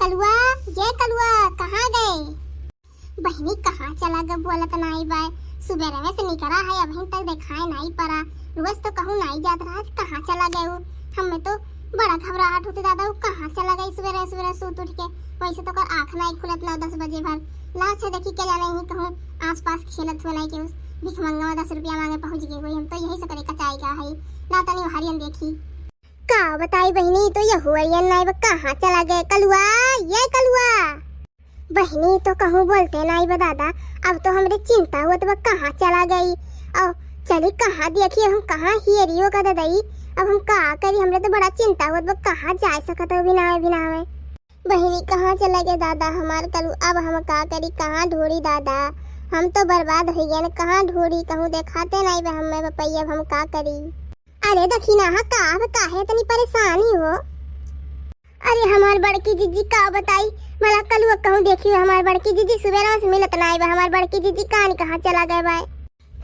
कलुआ, ये कलुआ कहाँ गए? बहनी कहाँ चला गए बोलत नहीं बाय। सुबह में से निकला है अभी तक दिखाई नहीं पड़ा। रोज तो कहूँ नहीं जात रहा, कहाँ चला गए वो? हमें तो बड़ा घबराहट होती दादा, वो कहाँ चला गई सुबह सुबह सूत उठ के। वैसे तो कर आँख नहीं खुलत 9-10 बजे भर। ला अच्छा देखी क्या जाने ही कहूँ आस पास खेलत हुआ नहीं के उस भिख मंगा में 10 रुपया मांगे पहुँच गए हुई। हम तो यही से करे कचाई का है ना तनी हरियन देखी का बताई बहनी। तो ये हुरियन नहीं कहाँ चला गए? कलुआ, ये कलुआ बहनी तो कहूँ बोलते नहीं बा दादा। अब तो हमरे चिंता हुआ तो कहाँ चला गई। और चली कहाँ देखिए हम कहाँ हियरियो का ददाई। अब हम का करी, हमरे तो बड़ा चिंता हुआ तो कहाँ जा सकत है बिना बहनी कहाँ चला गए दादा हमार कलू। अब हम का करी, कहाँ ढूंढी दादा? हम तो बर्बाद हो गए, कहाँ ढूंढी कहूँ देखाते नहीं बा हमें पपैया। अब हम का करी? अरे दखिना काहे तनी परेशानी हो? अरे हमार बड़की जीजी का बताई मला कलुआ कहूँ देखियो। हमार बड़की जीजी सुबह से मिलत नहीं बा। हमार बड़की जीजी कहाँ चला गए बा?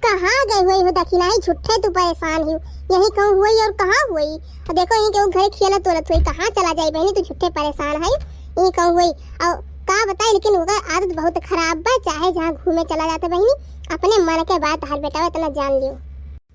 कहाँ गई हुई हो दखिना ही झूठे तू परेशान ही यही कहूँ हुई और कहाँ हुई? और देखो यही कहूँ घर खेला तोरत हुई, कहाँ चला जाए बहनी तू झूठे परेशान है यही कहूँ हुई। और का बताई लेकिन उसका आदत बहुत खराब बा। चाहे जहाँ घूमे चला जाता बहनी अपने मन के बात हर बेटा इतना जान लियो।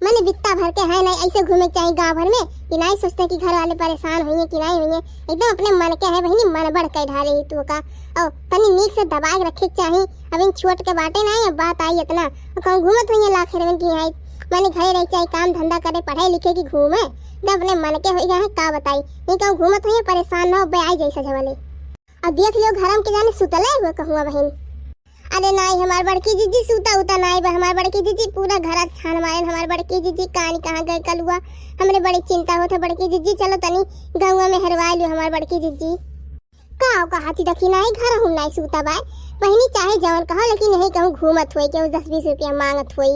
मैंने बित्ता भर के है नहीं ऐसे घूमे चाहिए गांव भर में कि नहीं सोचते कि घर वाले परेशान होंगे कि नहीं होंगे। एकदम अपने मन के है बहनी, मन बढ़ के ढाले ही तू का। और तनी नीक से दबा के रखे चाहिए। अब इन छोट के बाटे नहीं अब बात आई इतना कहूँ घूमत हुई लाख रवन की है। मैंने घरे रह चाहिए काम धंधा करे पढ़े लिखे की घूमे एकदम अपने मन के हो गया है। का बताई ये कहूँ घूमत हुई परेशान न हो आई जैसा झवले। अब देख लियो घर के जाने सुतले हुए कहूँ बहन। अरे नहीं हमार बड़की जीजी सूता उता नहीं बा। हमार बड़की जीजी पूरा घर छान मारे। हमार बड़की जीजी कहाँ गए कलुआ? हमरे बड़ी चिंता होता बड़की जीजी। चलो तनी गौवा में हरवा लियो हमार बड़की जीजी। कहाती दखी नहीं घर हूँ नहीं सूता बा बहनी। चाहे जवन कहो लेकिन यही कहूँ घूमत हुई के 10-20 रुपया मांगत हुई।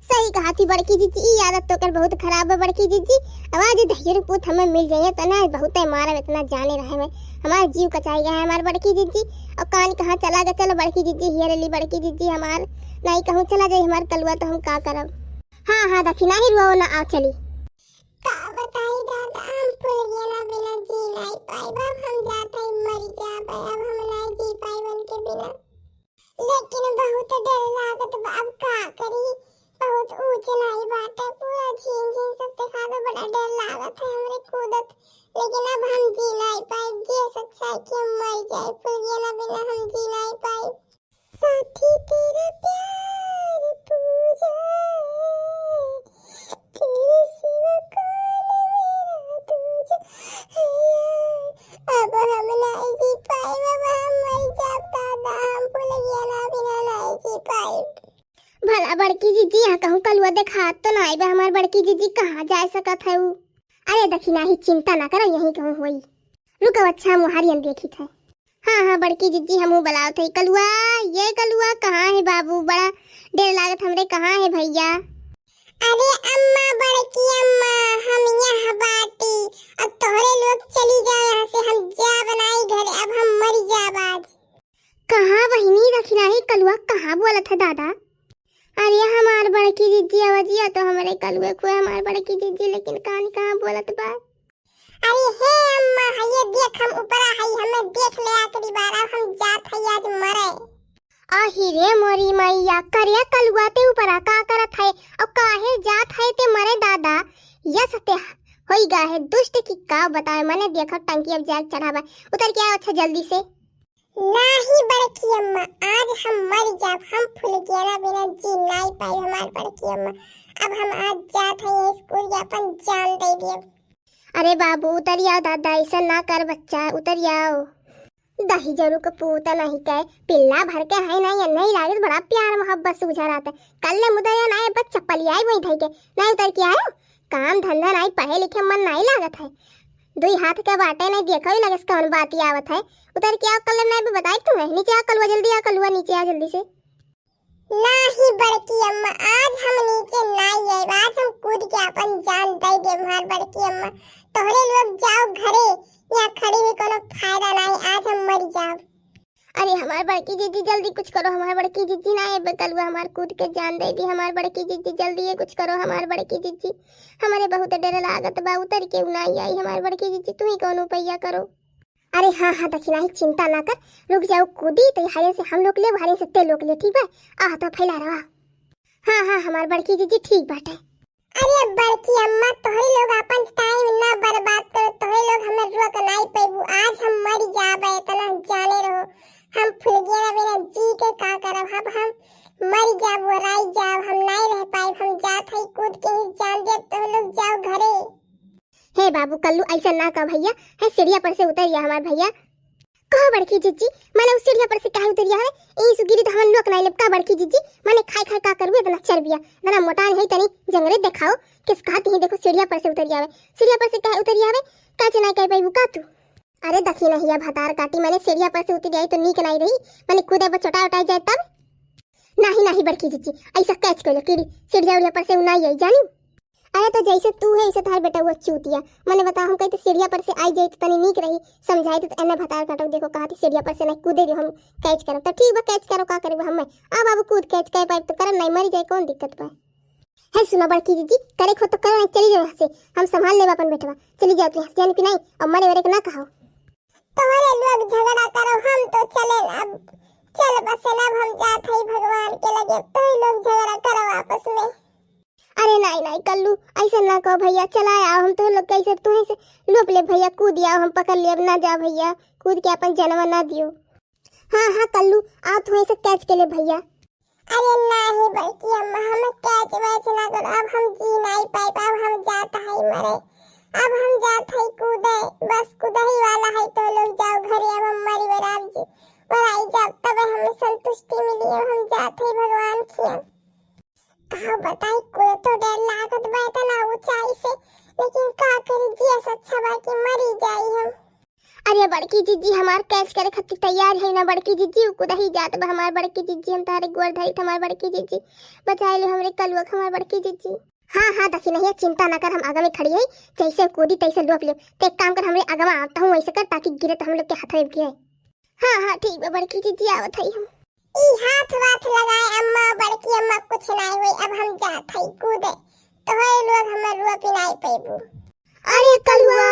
सही कहाती बड़की जीजी। ई आदत तो कर बहुत खराब है बड़की जीजी। आवाज धैर्य पूत हमें मिल जाइए तो ना बहुत मारा इतना जाने रहे में हमारा जीव कचाई गया है हमारे बड़की जीजी। और कान कहाँ चला गया? चलो बड़की जीजी हियर ली बड़की जीजी हमार नहीं कहूँ चला जाए हमार कलुआ तो हम का करब? हाँ दखिना ही रो ना आओ चली। का बताई दादा हम पुरगिया बिना जी नहीं पाई बा। हम जाते मर जाबे अब हम नहीं जी पाई बन के बिना। लेकिन बहुत डर लागत बा अब का करी? बहुत ऊंचे नहीं बाटे पूरा झीन सब दिखा दो बड़ा डर लागत है हमरे कूदत। लेकिन अब हम जी नहीं पाए जे सच्चाई कि हम मर जाए पुरगिया बिना हम जी नहीं पाए। साथी तेरा प्यार पूजा तेरे सिवा कौन मेरा दूजा अब हम नहीं जी पाए बाबा हम मर जाब दादा। हम पुरगिया बिना नहीं जी पाए। भला बड़की जीजी यहाँ कहूँ कलुआ देखा तो नहीं बा। हमार बड़की जीजी कहाँ जा सकत है? अरे दखिना ही चिंता ना करो यही कहूँ हुई। रुको अच्छा मुहारियन देखी थे। हाँ बड़की जीजी हमू बुलाओ थे। कलुआ, ये कलुआ कहाँ है बाबू? बड़ा देर लागत हमरे कहाँ है भैया? अरे अम्मा बड़की अम्मा हम यहाँ बाटी अब तोहरे लोग चली जाए यहाँ से। हम जा बनाई घर अब हम मर जाब आज। कहाँ बहिनी दखिना ही कलुआ कहाँ बोलत है दादा? अरे हमार बड़की जीजी आवाजिया तो हमारे कलुए को हमार बड़की जीजी लेकिन कहाँ बोलत बा? अरे हे अम्मा ये देख हम ऊपर आई हमें देख ले आखिरी बार अब हम जात है आज मरे। आही रे मोरी मैया करिया कलुआ ते ऊपर का करत है और काहे जात है ते मरे दादा? या सते होई गा है दुष्ट की का बताए मैंने देखा टंकी अब जाग चढ़ावा उतर के आओ अच्छा जल्दी से। नहीं बड़की अम्मा आज हम मर जाब। हम फूल गया बिना जी नहीं पाई हमार बड़की अम्मा। अब हम आज जात है स्कूल अपन जान दे दिए। अरे बाबू उतर आओ दादा ऐसा ना कर बच्चा उतर आओ। दही जरूर का पूता नहीं कहे पिल्ला भर के है नहीं लागत बड़ा प्यार मोहब्बत से बुझा रहा था। कल ने मुदया नहीं बस चप्पल आई वही धई के नहीं उतर के आयो। काम धंधा नहीं पढ़े लिखे मन नहीं लागत है। दुई हाथ के बाटे नहीं देखा ही लगस कौन बात ही आवत है। उतर के आओ कल नहीं बताई तुम्हें। नीचे आ कलुआ जल्दी आ कलुआ नीचे आ जल्दी से। नहीं बड़की अम्मा आज हम नीचे नहीं आए आज हम कूद के अपन जान दे दे हमार बड़की अम्मा। तोहरे लोग जाओ घरे यहाँ खड़ी में कोनो फायदा नहीं आज हम मर जाओ। अरे हमार बड़की जीजी जल्दी कुछ करो। हमार बड़की जीजी ना है कलुआ हमार कूद के जान दे दी। हमार बड़की जीजी जल्दी ये कुछ करो। हमार बड़की जीजी हमारे बहुत डर लागत बा उतर के नहीं आई। हमार बड़की जीजी तू ही कौन उपाय करो। अरे हाँ हाँ दखी नहीं, चिंता ना कर, रुक जाओ कूदी तो हारे से हम लोग ले, हारे से ते लोग ले, ठीक बा। आ तो फैला रहा। हाँ हाँ हमार बड़की जीजी ठीक बाटे। अरे बड़की अम्मा तोहरे लोग अपन टाइम ना बर्बाद करो, तोहरे लोग हमें रोक नहीं पैबू, आज हम मर जाबे इतना जाने रहो। हम फुलगिया बिना जी के का करब, अब हम मर जाब राई जाब, हम नहीं रह पाए, हम जात हई कूद के ही जान दे, तो लोग जाओ घरे। हे बाबू कल्लू ऐसा ना कह भैया, है सीढ़िया पर से उतरिया हमार भैया। कहो बड़की जीजी मैंने उस सीढ़िया पर से काहे उतरिया है, ई सुगिरी तो हम लोग नहीं लेब का बड़की जीजी, मैंने खाई खाई का करबे इतना चर्बिया, इतना मोटान है तनी जंगरे दिखाओ, किस कहती है देखो सीढ़िया पर से उतरिया है, सीढ़िया पर से काहे उतरिया है, का चना कह पाई का तू। अरे दखी नहीं भतार काटी, मैंने सीढ़िया पर से उतर जाई तो नीक नहीं रही, मैंने कूदे पर चोटा उठाई जाए तब। नहीं नहीं बड़की जीजी ऐसा कैच कर लो कीड़ी, सीढ़िया उड़िया पर से उनाई आई जानी। अरे तो जैसे तू है ऐसे तार बेटा वो चूतिया, मैंने बता हम कहते सीढ़िया पर से आई जाए तो तनी नीक रही, समझाई तो एने भतार काटो देखो कहती सीढ़िया पर से नहीं कूदे जो हम कैच करो, तो ठीक बा कैच करो का करे हम आ बाबू कूद कैच कर पाए तो करम नहीं मरी जाए कौन दिक्कत बा। है सुनो बड़की जीजी करे खो तो करो नहीं, चली जाओ यहाँ से, हम संभाल लेब अपन बेटवा, चली जाओ तू जान कि नहीं और मरे वरे के ना कहो। तुम्हारे लोग झगड़ा करो हम तो चले, अब चल बस ना हम जात है भगवान के लगे, तो लोग झगड़ा करो आपस में। अरे नहीं नहीं कल्लू ऐसा ना कहो भैया, चला आओ हम तो लोग कैसे तुम्हें से लोप ले भैया, कूद आओ हम पकड़ ले, अब ना जा भैया कूद के अपन जानवर ना दियो। हाँ हाँ कल्लू आओ तुम्हें से कैच के ले भैया। अरे नहीं बल्कि अम्मा हम कैच वैच ना करो, अब हम जी नहीं पाए, अब हम जाता है मरे, अब हम जात है कूदे, बस कूदा ही वाला है, तो लोग जाओ घरे, अब हम मरी बराब जी और आई जाओ तब हमें संतुष्टि मिली, हम जाते ही भगवान खिया। कहा बताई कोई तो डर लागत बा इतना ऊंचाई से, लेकिन का करी जी अच्छा बा कि मरी जाई हम। अरे बड़की जीजी हमार कैच करे खातिर तैयार है ना बड़की जीजी, कुदा ही जात बा हमार बड़की जीजी, हम तारे गोर धरी हमार बड़की जीजी, बचाए लो हमरे कलुआ हमार बड़की जीजी। हाँ हाँ दखी नहीं चिंता ना कर, हम आगे में खड़ी है, जैसे कूदी तैसे लोप ले, तो एक काम कर हमरे आगे में आता हूँ वैसे कर ताकि गिरे तो हम लोग के हाथ में गिरे। हाँ हाँ ठीक है बड़की जीजी आवत है हम। ई हाथ वाथ लगाए अम्मा बड़की अम्मा कुछ नहीं हुई, अब हम जात है कूदे, तो लोग हमार रुआ पिनाई पैबू। अरे कलुआ